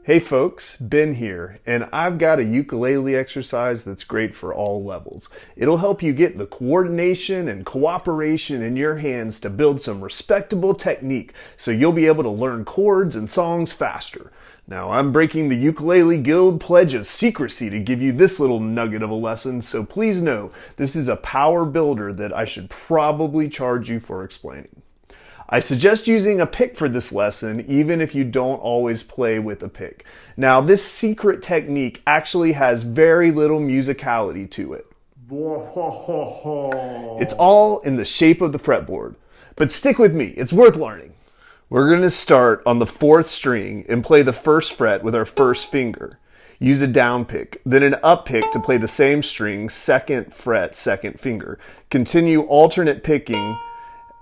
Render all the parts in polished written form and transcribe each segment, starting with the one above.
Hey folks, Ben here, and I've got a ukulele exercise that's great for all levels. It'll help you get the coordination and cooperation in your hands to build some respectable technique so you'll be able to learn chords and songs faster. Now, I'm breaking the Ukulele Guild pledge of secrecy to give you this little nugget of a lesson, so please know this is a power builder that I should probably charge you for explaining. I suggest using a pick for this lesson, even if you don't always play with a pick. Now, this secret technique actually has very little musicality to it. It's all in the shape of the fretboard. But stick with me, it's worth learning. We're going to start on the 4th string and play the 1st fret with our 1st finger. Use a down pick, then an up pick to play the same string, 2nd fret, 2nd finger. Continue alternate picking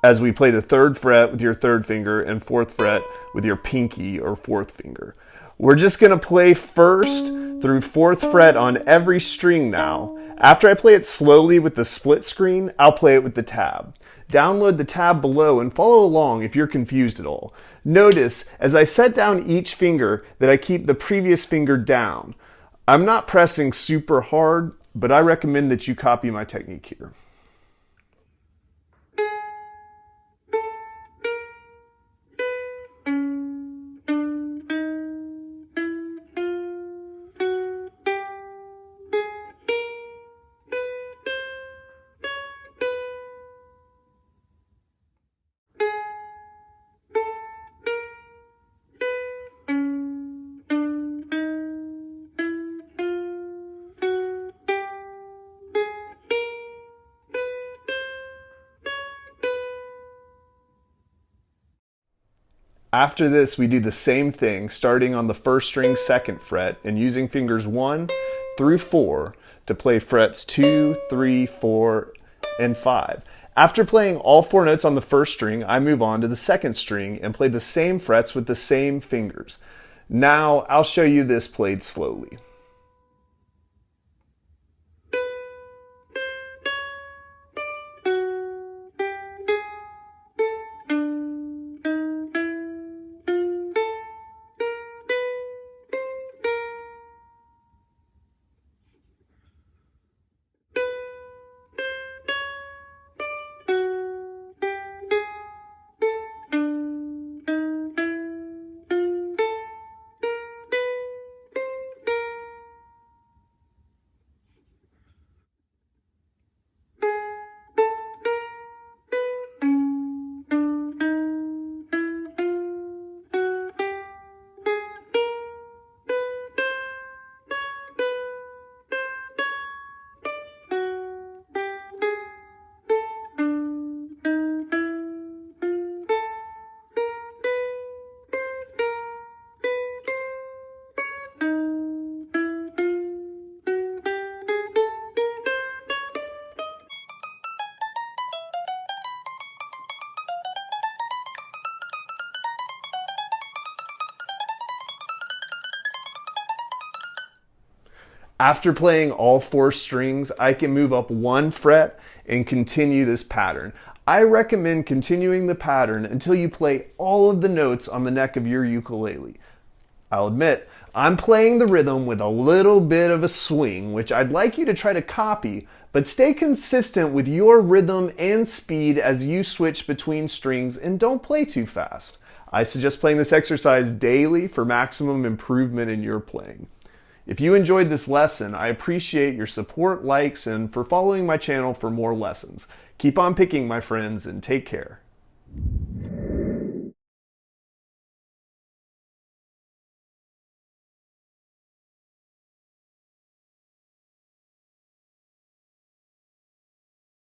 as we play the 3rd fret with your 3rd finger and 4th fret with your pinky or 4th finger. We're just going to play 1st through 4th fret on every string now. After I play it slowly with the split screen, I'll play it with the tab. Download the tab below and follow along if you're confused at all. Notice as I set down each finger that I keep the previous finger down. I'm not pressing super hard, but I recommend that you copy my technique here. After this, we do the same thing, starting on the 1st string 2nd fret and using fingers 1 through 4 to play frets 2, 3, 4, and 5. After playing all 4 notes on the 1st string, I move on to the 2nd string and play the same frets with the same fingers. Now, I'll show you this played slowly. After playing all 4 strings, I can move up 1 fret and continue this pattern. I recommend continuing the pattern until you play all of the notes on the neck of your ukulele. I'll admit, I'm playing the rhythm with a little bit of a swing, which I'd like you to try to copy, but stay consistent with your rhythm and speed as you switch between strings and don't play too fast. I suggest playing this exercise daily for maximum improvement in your playing. If you enjoyed this lesson, I appreciate your support, likes, and for following my channel for more lessons. Keep on picking, my friends, and take care.